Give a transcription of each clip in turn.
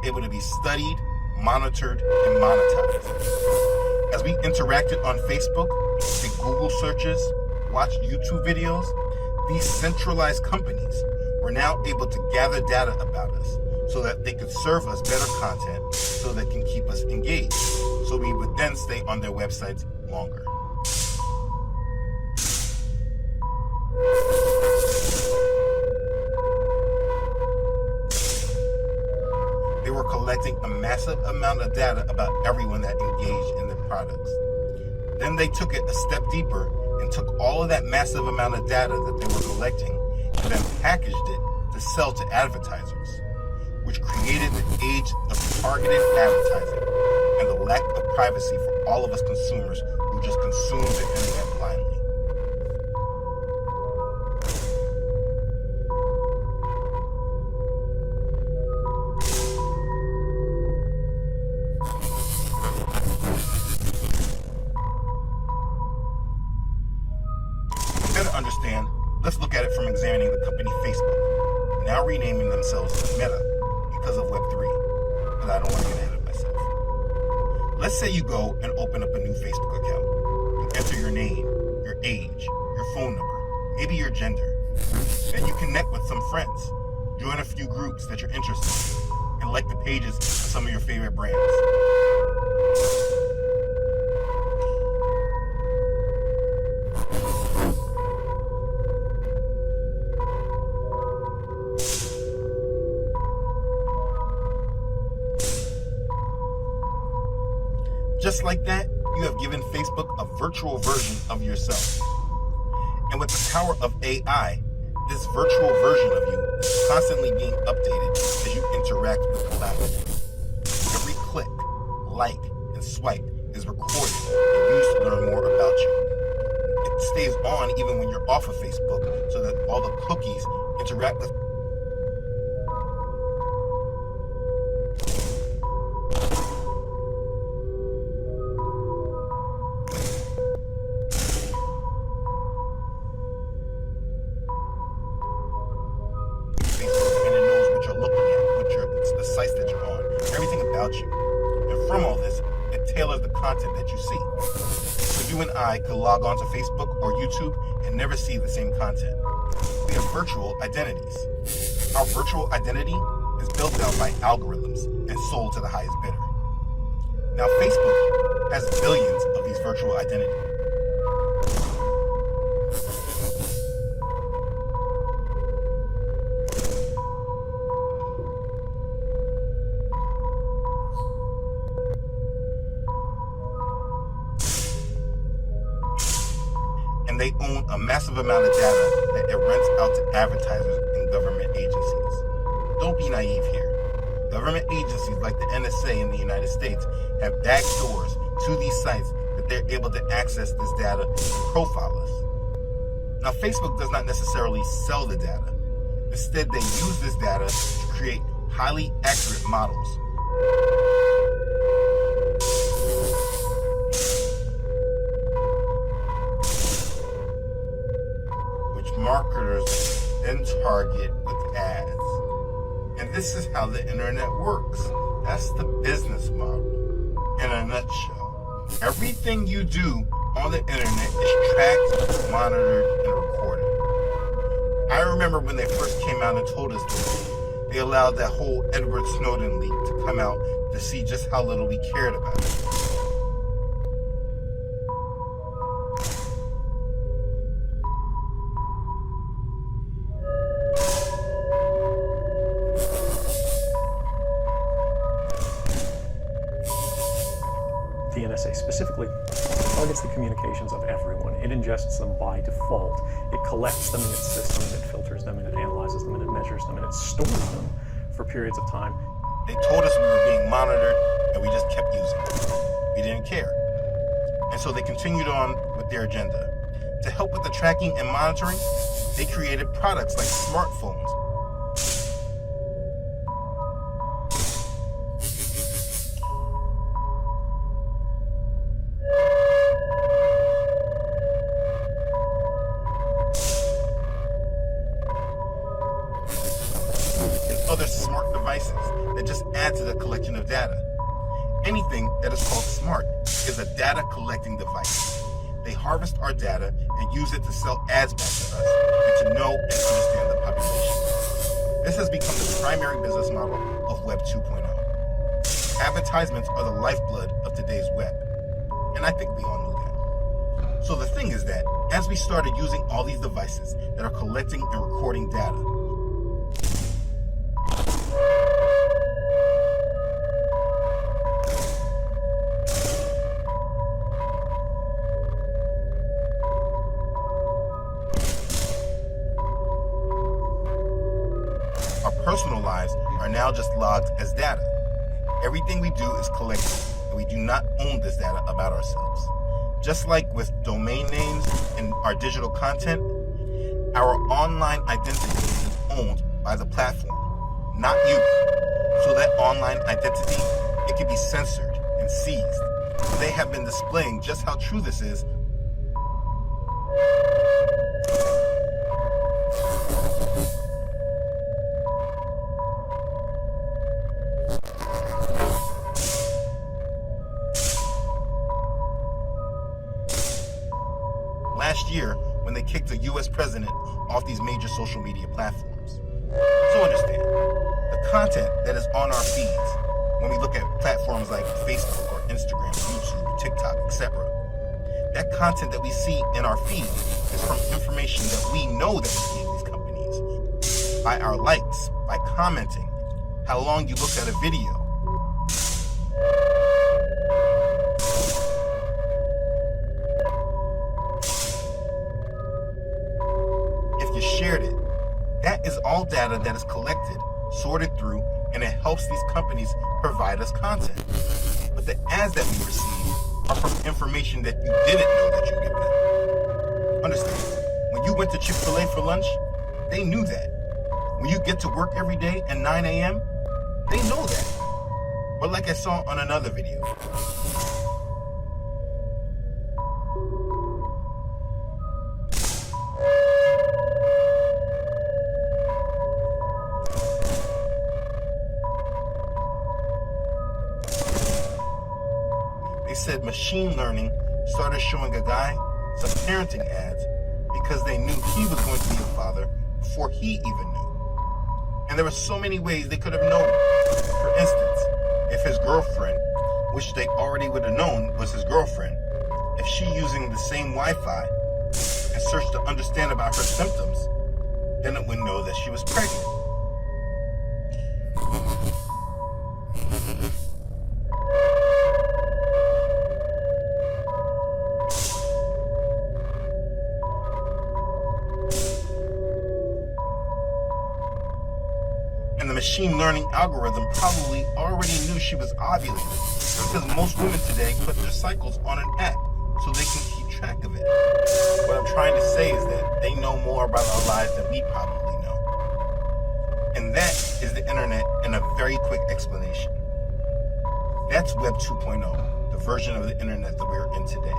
able to be studied, monitored, and monetized. As we interacted on Facebook, did Google searches, watched YouTube videos, these centralized companies were now able to gather data about us so that they could serve us better content so they can keep us engaged. So we would then stay on their websites longer. They were collecting a massive amount of data about everyone that engaged in the products. Then they took it a step deeper and took all of that massive amount of data that they were collecting and then packaged it to sell to advertisers, which created the age of targeted advertising and the lack of privacy for all of us consumers who just consume the internet blindly. To understand, let's look at it from examining the company Facebook, now renaming themselves Meta because of Web3, but I don't want to get ahead of myself. Let's say you go and open up a new Facebook account. You enter your name, your age, your phone number, maybe your gender. Then you connect with some friends, join a few groups that you're interested in, and like the pages of some of your favorite brands. Just like that, you have given Facebook a virtual version of yourself. And with the power of AI, this virtual version of you is constantly being updated as you interact with the platform. Every click, like, and swipe is recorded and used to learn more about you. It stays on even when you're off of Facebook so that all the cookies interact with the sites that you're on, everything about you. And from all this, it tailors the content that you see. So you and I could log on to Facebook or YouTube and never see the same content. We have virtual identities. Our virtual identity is built out by algorithms and sold to the highest bidder. Now Facebook has billions of these virtual identities. And they own a massive amount of data that it rents out to advertisers and government agencies. Don't be naive here. Government agencies like the NSA in the United States have back doors to these sites that they're able to access this data and profile us. Now, Facebook does not necessarily sell the data. Instead, they use this data to create highly accurate models. Marketers then target with ads. And this is how the internet works. That's the business model in a nutshell. Everything you do on the internet is tracked, monitored, and recorded. I remember when they first came out and told us this, they allowed that whole Edward Snowden leak to come out to see just how little we cared about it. The NSA specifically targets the communications of everyone. It ingests them by default. It collects them in its system, it filters them, and it analyzes them, and it measures them, and it stores them for periods of time. They told us we were being monitored, and we just kept using it. We didn't care. And so they continued on with their agenda. To help with the tracking and monitoring, they created products like smartphones. Other smart devices that just add to the collection of data. Anything that is called smart is a data collecting device. They harvest our data and use it to sell ads back to us and to know and understand the population. This has become the primary business model of Web 2.0. Advertisements are the lifeblood of today's web, and I think we all knew that. So the thing is that as we started using all these devices that are collecting and recording data, our personal lives are now just logged as data. Everything we do is collected, and we do not own this data about ourselves. Just like with domain names and our digital content, our online identity is owned by the platform, not you. So that online identity, it can be censored and seized. They have been displaying just how true this is. Last year, when they kicked the US president off these major social media platforms. So understand, the content that is on our feeds, when we look at platforms like Facebook or Instagram, YouTube, TikTok, etc., that content that we see in our feed is from information that we know that we gave these companies. By our likes, by commenting, how long you looked at a video. Shared it. That is all data that is collected, sorted through, and it helps these companies provide us content. But the ads that we receive are from information that you didn't know that you give them. Understand, when you went to Chick-fil-A for lunch, they knew that. When you get to work every day at 9 a.m., they know that. But like I saw on another video, they said machine learning started showing a guy some parenting ads because they knew he was going to be a father before he even knew. And there were so many ways they could have known. For instance, if his girlfriend, which they already would have known was his girlfriend, if she using the same Wi-Fi and searched to understand about her symptoms, then it would know that she was pregnant. And the machine learning algorithm probably already knew she was ovulating, because most women today put their cycles on an app so they can keep track of it. What I'm trying to say is that they know more about our lives than we probably know. And that is the internet in a very quick explanation. That's Web 2.0, the version of the internet that we're in today.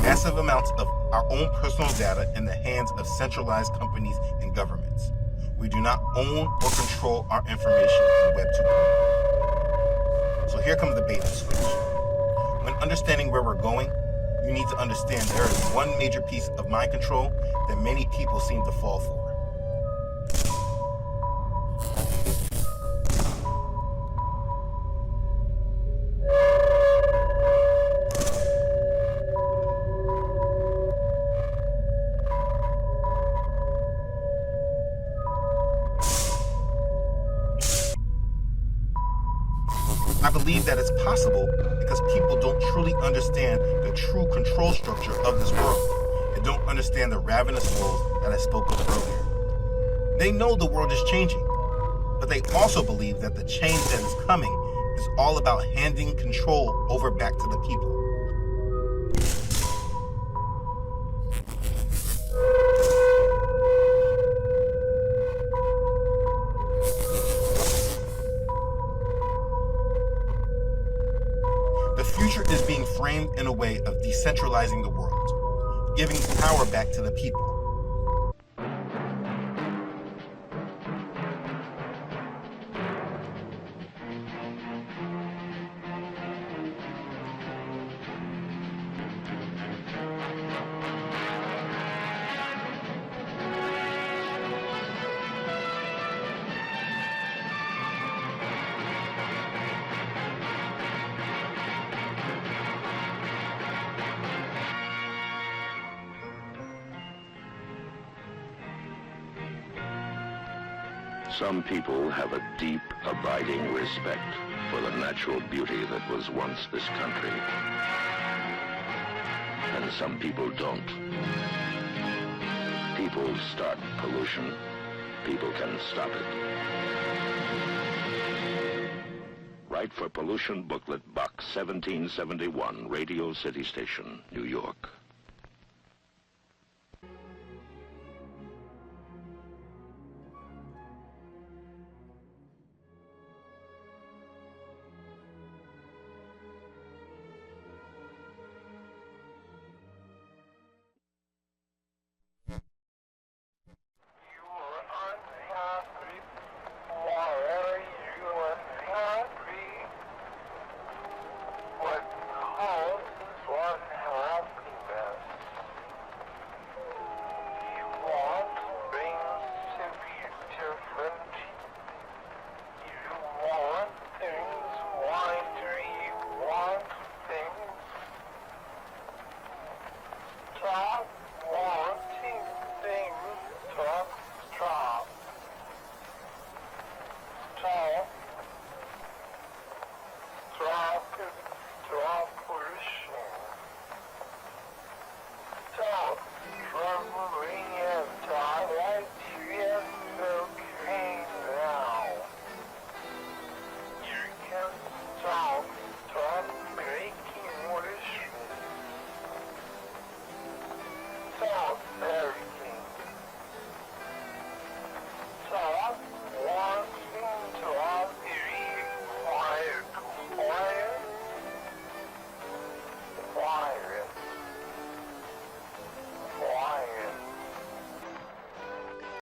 Massive amounts of our own personal data in the hands of centralized companies and governments. We do not own or control our information in Web 2.0. So here comes the bait and switch. When understanding where we're going, you need to understand there is one major piece of mind control that many people seem to fall for. I believe that it's possible because people don't truly understand the true control structure of this world and don't understand the ravenous wolves that I spoke of earlier. They know the world is changing, but they also believe that the change that is coming is all about handing control over back to the people. framed in a way of decentralizing the world, giving power back to the people. Some people have a deep, abiding respect for the natural beauty that was once this country. And some people don't. People start pollution. People can stop it. Write for Pollution Booklet, Box 1771, Radio City Station, New York. Stop